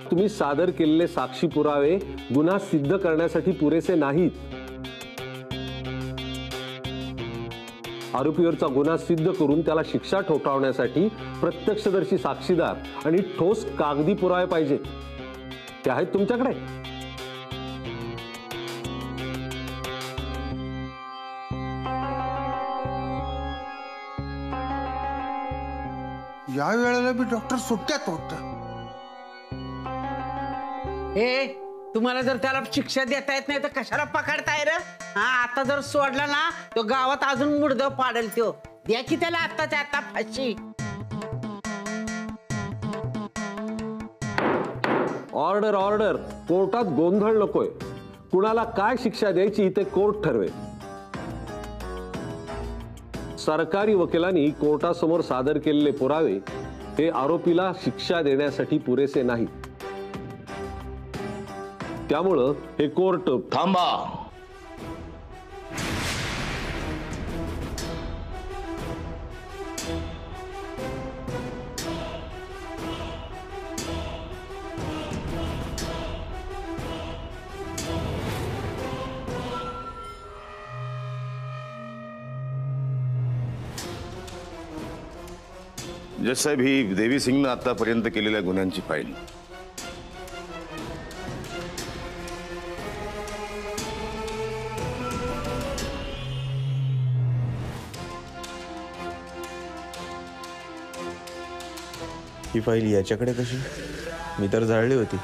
तुम्ही सादर केलेले साक्षी पुरावे गुन्हा सिद्ध करण्यासाठी पुरेसे नाहीत। आरोपीवरचा गुन्हा सिद्ध करून त्याला शिक्षा ठोठावण्यासाठी प्रत्यक्षदर्शी साक्षीदार आणि ठोस कागदी पुरावे पाहिजेत। ते आहेत तुमच्याकडे? या वेळेला मी डॉक्टर सुट्ट्यात होता। तुम्हाला जर त्याला शिक्षा देता येत नाही तर कशाला पकडताय रे? हा, आता जर सोडला ना तो गावात अजून मुर्दा पाडेल। तो द्या की त्याला आत्ताच्या आता फाशी। ऑर्डर ऑर्डर, कोर्टात गोंधळ नकोय। कुणाला काय शिक्षा द्यायची ते कोर्ट ठरवेल। सरकारी वकिलांनी कोर्टासमोर सादर केलेले पुरावे हे आरोपीला शिक्षा देण्यासाठी पुरेसे नाही। त्यामुळं हे कोर्ट थांबा। जज साहेब, ही देवी सिंगनं आतापर्यंत केलेल्या गुन्ह्यांची फाईल। ही फाईल याच्याकडे कशी? मी तर जाळली होती।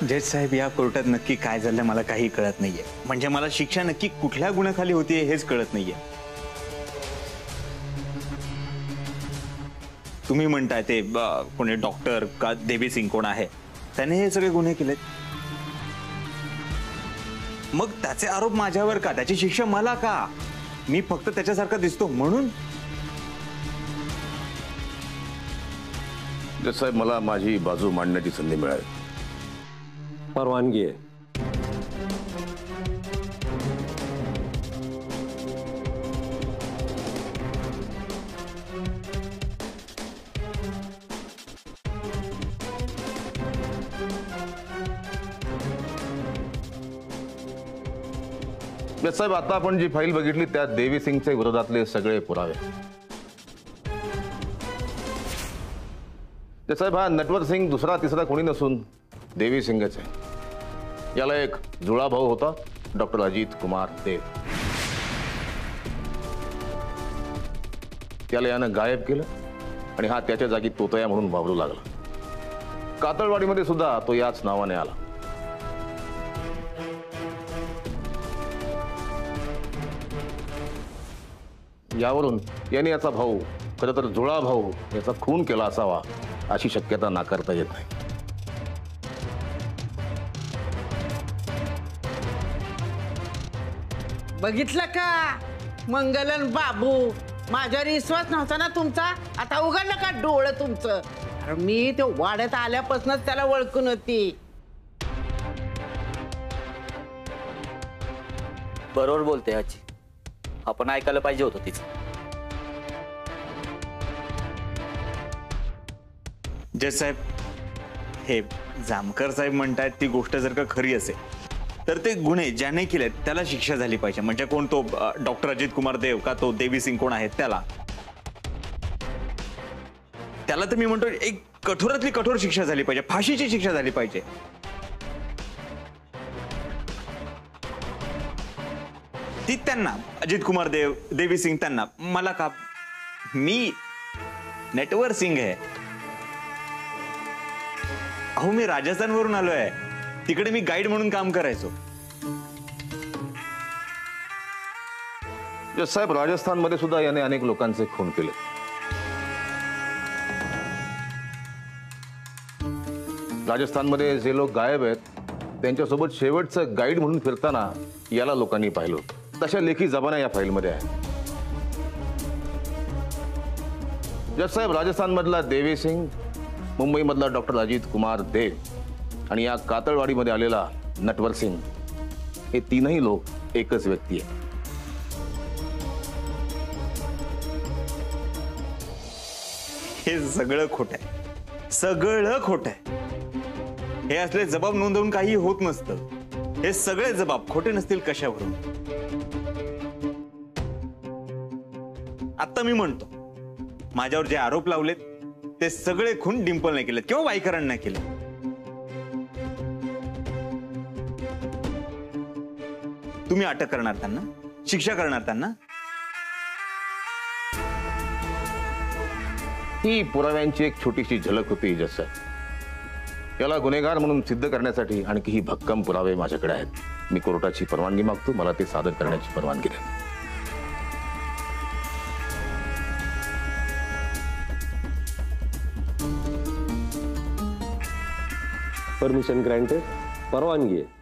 जज साहेब, या कोर्टात नक्की काय झालं मला काही कळत नाहीये। म्हणजे मला शिक्षा नक्की कुठल्या गुन्ह्याखाली होतीये हेच कळत नाहीये। तुम्ही म्हणताय ते कोणी डॉक्टर का देवी सिंग कोण आहे त्याने हे सगळे गुन्हे केलेत, मग त्याचे आरोप माझ्यावर का? त्याची शिक्षा मला का? मी फक्त त्याच्यासारखा दिसतो म्हणून? जज साहेब, मला माझी बाजू मांडण्याची संधी मिळाली। परवानगी आहे। जज साहेब, आता आपण जी फाईल बघितली त्यात देवी सिंगच्या विरोधातले सगळे पुरावे। जज साहेब, हा नटवर सिंग दुसरा तिसरा कोणी नसून देवी सिंगच आहे। याला एक जुळा भाऊ होता, डॉक्टर अजित कुमार देव। त्याला यानं गायब केलं आणि हा त्याच्या जागी तोतया म्हणून वावरू लागला। कातळवाडीमध्ये सुद्धा तो याच नावाने आला। यावरून याने याचा भाऊ, खरं तर जुळा भाऊ, याचा खून केला असावा अशी शक्यता नाकारता येत नाही। बघितलं का मंगलन बाबू, माझ्यावर विश्वास नव्हता ना तुमचा? आता उघडलं का डोळं तुमचं? अरे मी ते वाड्यात आल्यापासूनच त्याला ओळखून होती। बरोबर बोलते आजी, आपण ऐकायला पाहिजे होतं तिचं। जज साहेब, हे जामकर साहेब म्हणतायत ती गोष्ट जर का खरी असेल तर ते गुन्हे ज्याने केलेत त्याला शिक्षा झाली पाहिजे। म्हणजे कोण तो डॉक्टर अजित कुमार देव का तो देवी सिंग कोण आहे त्याला तर मी म्हणतो एक कठोरातली कठोर शिक्षा झाली पाहिजे, फाशीची शिक्षा झाली पाहिजे। ती त्यांना, अजित कुमार देव, देवी सिंग त्यांना, मला का? मी नटवर सिंग आहे। अहो, मी राजस्थानवरून आलोय, तिकडे मी गाईड म्हणून काम करायचो। साहेब, राजस्थानमध्ये सुद्धा याने अनेक लोकांचे खून केले। राजस्थानमध्ये जे लोक गायब आहेत त्यांच्यासोबत शेवटचं गाईड म्हणून फिरताना याला लोकांनी पाहिलं। तशा लेखी जबाना या फाईलमध्ये आहे। जज साहेब, राजस्थानमधला देवी सिंग, मुंबईमधला डॉक्टर अजित कुमार देव आणि या कातळवाडीमध्ये आलेला नटवर सिंग, हे तीनही लोक एकच व्यक्ती आहे. हे सगळं खोट आहे, सगळं खोट आहे. हे असले जबाब नोंदवून काही होत नसतं. हे सगळे जबाब खोटे नसतील कशावरून? आता मी म्हणतो, माझ्यावर जे आरोप लावलेत ते सगळे खून डिंपल नाही केलेत किंवा वाईकरण नाही केले. तुम्ही अटक करणार त्यांना, शिक्षा करणार त्यांना? ही पुराव्यांची एक छोटीशी झलक होती जसं. याला गुन्हेगार म्हणून सिद्ध करण्यासाठी आणखीही भक्कम पुरावे माझ्याकडे आहेत. मी कोर्टाची परवानगी मागतो, मला ते सादर करण्याची परवानगी द्या. Permission granted. परवानगी आहे.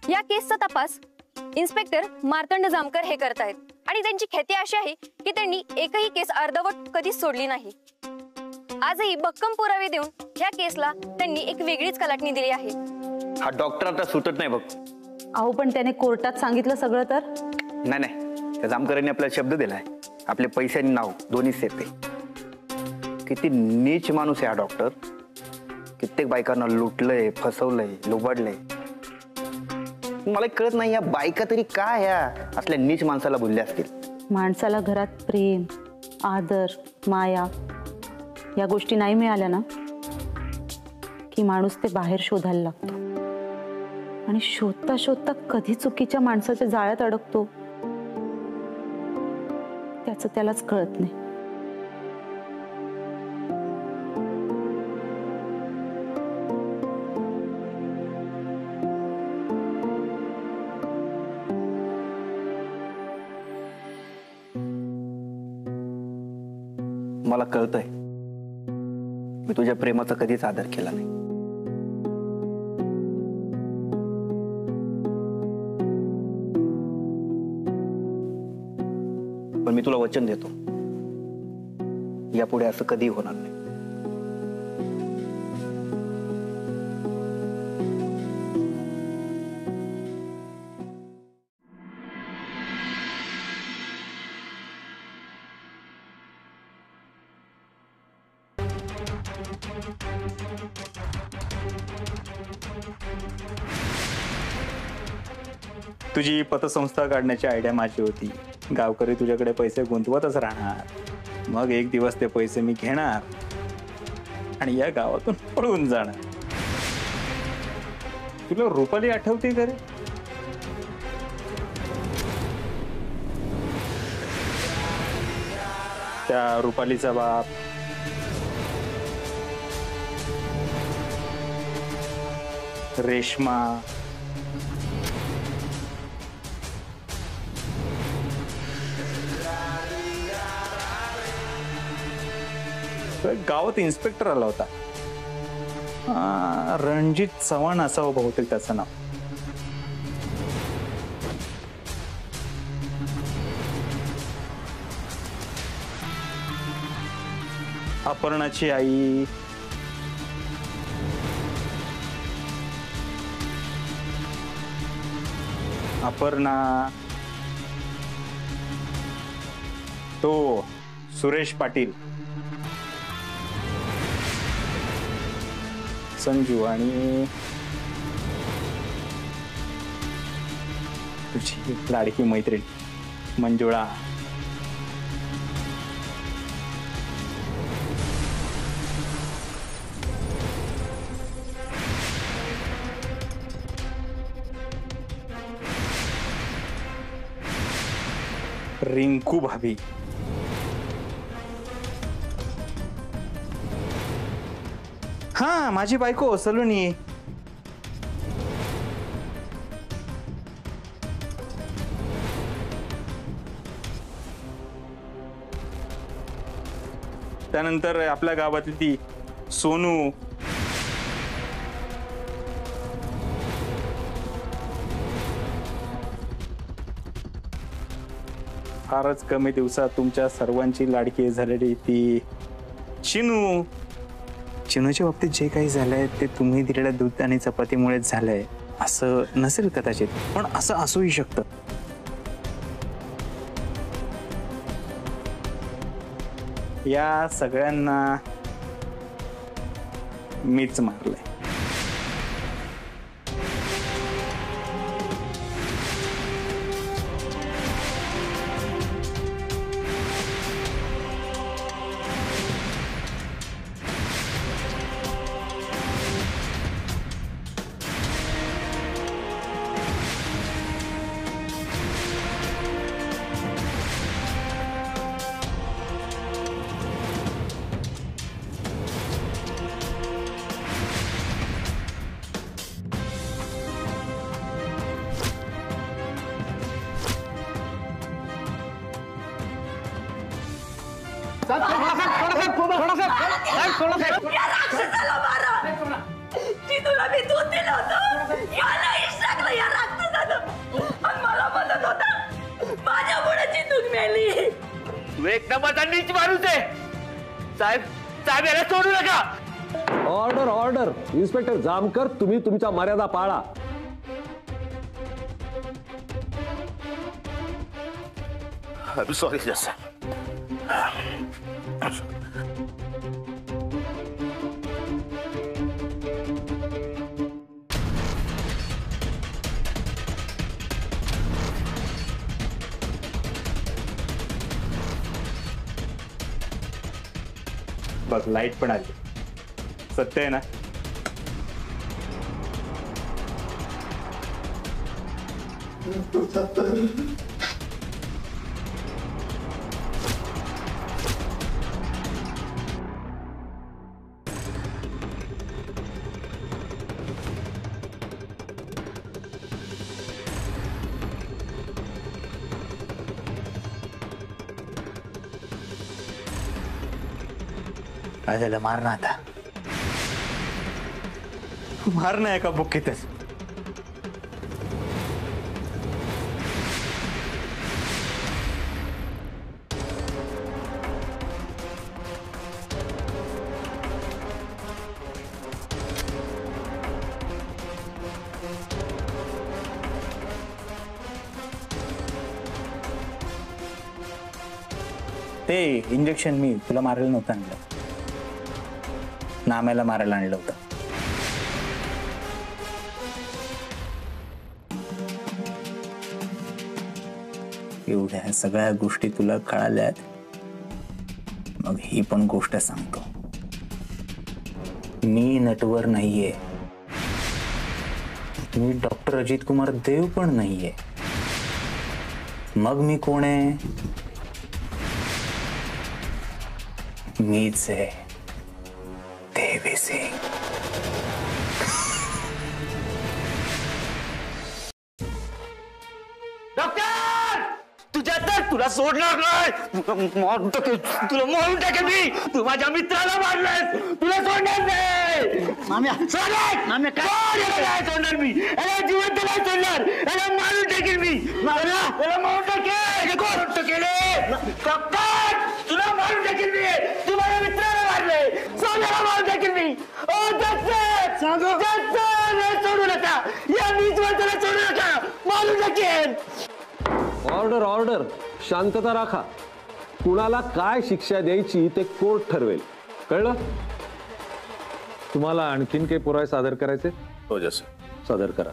या केसचा तपास इन्स्पेक्टर मार्तंड जामकर हे करतायत आणि त्यांची ख्याती अशी आहे की त्यांनी एकही केस अर्धवट कधीच सोडली नाही. आजही भक्कम पुरावे देऊन या केसला त्यांनी एक वेगळीच कलाटणी दिली आहे. हा डॉक्टर आता सुटत नाही बघ. अहो पण त्याने कोर्टात सांगितलं सगळं तर. नाही नाही, त्या जामकरांनी आपल्याला शब्द दिलाय, आपले पैसे आणि नाव दोन्ही सेफ आहे. किती नीच माणूस आहे हा डॉक्टर. कित्येक बायकांना लुटलंय, फसवलंय, लुबाडलंय. मला कळत नाही या बायका तरी का ह्या असल्या नीच माणसाला बोलल्या असतील. माणसाला घरात प्रेम, आदर, माया या गोष्टी नाही मिळाल्या ना की माणूस ते बाहेर शोधायला लागतो आणि शोधता शोधता कधी चुकीच्या माणसाच्या जाळ्यात अडकतो त्याचं त्यालाच कळत नाही. मला कळतंय मी तुझ्या प्रेमाचा कधीच आदर केला नाही. पण मी तुला वचन देतो, यापुढे असं कधी होणार नाही. तुझी पतसंस्था काढण्याची आयडिया माझी होती. गावकरी तुझ्याकडे पैसे गुंतवतच राहणार. मग एक दिवस ते पैसे मी घेणार आणि या गावातून पळून जाणार. तुला रुपाली आठवते का रे? त्या रुपालीचा बाप रेश्मा, गावात इन्स्पेक्टर आला होता. रणजित चव्हाण असावं बहुतेक त्याचं नाव. अपर्णाची आई अपर्णा, तो सुरेश पाटील, संजू आणि तुझी लाडकी मैत्रीण मंजुळा. रिंकू भाभी, हा माझी बायको सलोनी. त्यानंतर आपल्या गावातली ती सोनू, फारच कमी दिवसात तुमच्या सर्वांची लाडकी झालेली ती चिनू. चिनूच्या बाबतीत जे काही झालंय ते तुम्ही दिलेल्या दूध आणि चपातीमुळेच झालंय असं नसेल कदाचित, पण असं असूही शकतं. या सगळ्यांना मीच मारलंय. तुला मी दूध दिलं होतं याला टाकलं या राक्षसानं आणि मला म्हणत होता माझ्यामुळे चितून मेली. तू एक नंबरचा नीच माणूस आहे. साहेब साहेब याला सोडू नका. Order order. इन्स्पेक्टर जामकर, तुम्ही तुमच्या मर्यादा पाळा. सॉरी जस. बघ लाईट पण आली. सत्य आहे ना? काय झालं? मार ना आता. मार ना एका बुक्कीतच. ते इंजेक्शन मी तुला मारायला नव्हतं आणलं, नाम्याला मारायला आणलं होतं. एवढ्या सगळ्या गोष्टी तुला कळाल्यात, मग ही पण गोष्ट सांगतो. मी नटवर नाहीये, मी डॉक्टर अजित कुमार देव पण नाहीये. मग मी कोण आहे? मीच आहे देवी सिंग. डॉक्टर तुझ्या तर तुला सोडणार नाही. तुला मारून टाकेल मी. तू माझ्या मित्राला मारलंस. तुला सोडणार नाही. सोडणार मी. याला जिवंत नाही सोडणार. याला मारून टाकेल मी. याला मारून टाकेल. डॉक्टर तुला मारून टाकेल मी. तू माझ्या मित्राला मारलंय. सोन्याला मारून टाकेल मी. सोडू नका. या नीचवंताला सोडू नका. मारून टाकेल. Order order. शांतता राखा. कुणाला काय शिक्षा द्यायची ते कोर्ट ठरवेल. कळलं? तुम्हाला आणखीन काही पुरावे सादर करायचे? हो जस. सादर करा.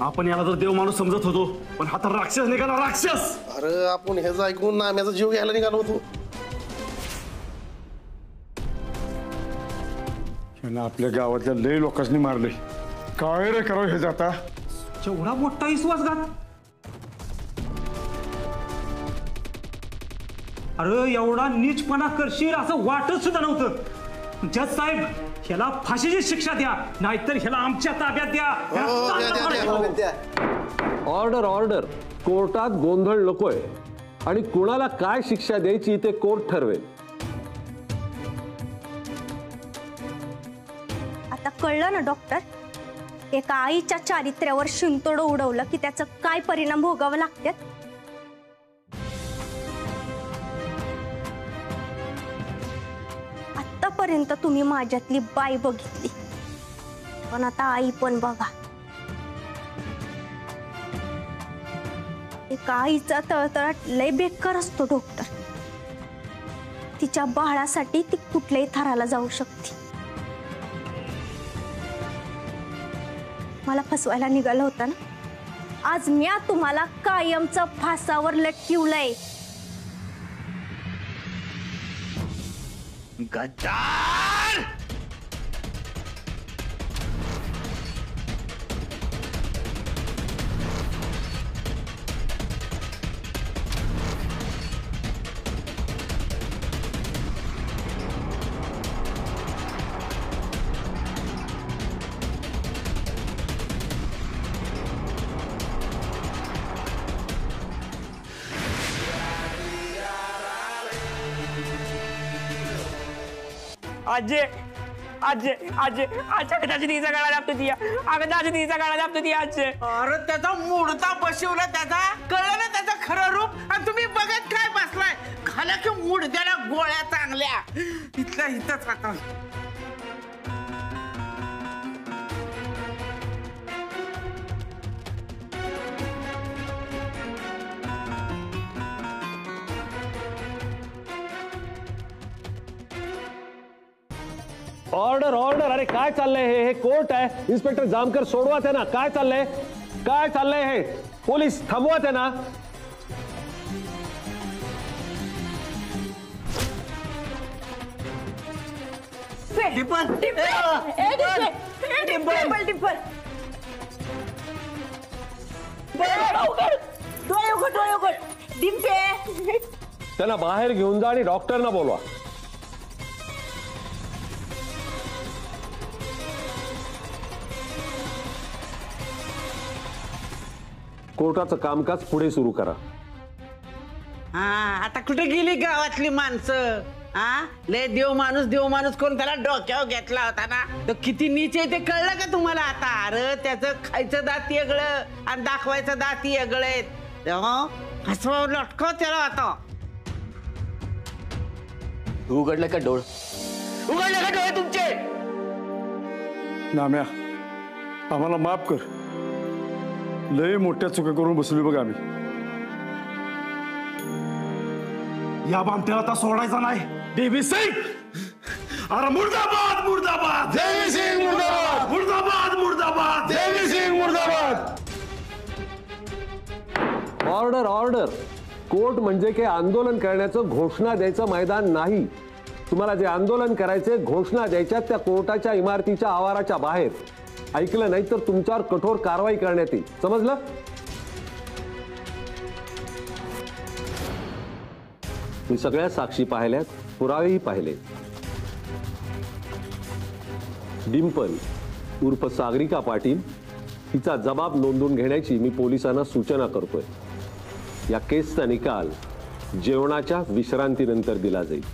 आपण याला तर देव माणूस समजत होतो, पण हा तर राक्षस निघाला. राक्षस. अरे आपण ह्याचं ऐकून नाम्याचा जीव घ्यायला निघालो होतो. आपल्या गावातल्या लय लोकांनी मारले. काय रे करावं हे जाता? एवढा मोठा विश्वासघात. अरे एवढा नीचपणा करशील असं वाटत सुद्धा नव्हतं. जज साहेब, ह्याला फाशीची शिक्षा द्या, नाहीतर ह्याला आमच्या ताब्यात द्या. Order order. कोर्टात गोंधळ नकोय आणि कुणाला काय शिक्षा द्यायची ते कोर्ट ठरवेल. आता कळलं ना डॉक्टर, एका आईच्या चारित्र्यावर शिंतोडं उडवलं की त्याचं काय परिणाम भोगावं लागतात. आतापर्यंत तुम्ही माझ्यातली बाई बघितली, पण आता आई पण बघा. एका आईचा तळतळाट लय बेकार असतो डॉक्टर. तिच्या बाळासाठी ती कुठल्याही थराला जाऊ शकते. मला फसवायला निघाला होता ना, आज मी तुम्हाला कायमचं फासावर लटकिवलंय. गद्दार! आजे आजे आजे आजा कदाचित तिचा गाळा दाबतो ती, कदाचित तिचा गाळा दाबतो ती आजे. अरे त्याचा मुडता बसवला, त्याचा कळलं ना त्याचं खरं रूप. आणि तुम्ही बघत काय बसलाय? खाला की मुडद्याला गोळ्या चांगल्या इथल्या इथंच आता. Order order. अरे काय चाललंय हे कोर्ट आहे. इन्स्पेक्टर जामकर सोडवा त्यांना. काय चाललंय, काय चाललंय हे? पोलीस थांबवा त्यांना. त्यांना बाहेर घेऊन जा आणि डॉक्टरना बोलवा. कोर्टाचं कामकाज पुढे सुरू करा. हा, आता कुठे गेली गावातली माणसं? हा, लय देव माणूस करून त्याला डोक्यावर घेतला होता ना. तो किती नीच आहे ते कळलं का तुम्हाला आता? अरे त्याचं खायचं दात वेगळं आणि दाखवायचं दात वेगळं. हसवा लटकव त्याला आता. उघडलं का डोळ? उघडलं का डोळे तुमचे? नाम्या, आम्हाला माफ कर. लय मोठ्या चुका करून बसलोय बघ आम्ही. या बामट्याला आता सोडायचा नाही. देवी सिंग, अरे मुर्दाबाद मुर्दाबाद. देवी सिंग मुर्दाबाद. मुर्दाबाद मुर्दाबाद. देवी सिंग मुर्दाबाद. Order order. कोर्ट म्हणजे काही आंदोलन करण्याचं, घोषणा द्यायचं मैदान नाही. तुम्हाला जे आंदोलन करायचे, घोषणा द्यायच्या, त्या कोर्टाच्या इमारतीच्या आवाराच्या बाहेर. ऐकलं नाही तर तुमच्यावर कठोर कारवाई करण्यात येईल. समजलं? मी सगळ्या साक्षी पाहिल्यात, पुरावेही पाहिले. डिंपल उर्फ सागरिका पाटील हिचा जबाब नोंदवून घेण्याची मी पोलिसांना सूचना करतोय. या केसचा निकाल जेवणाच्या विश्रांतीनंतर दिला जाईल.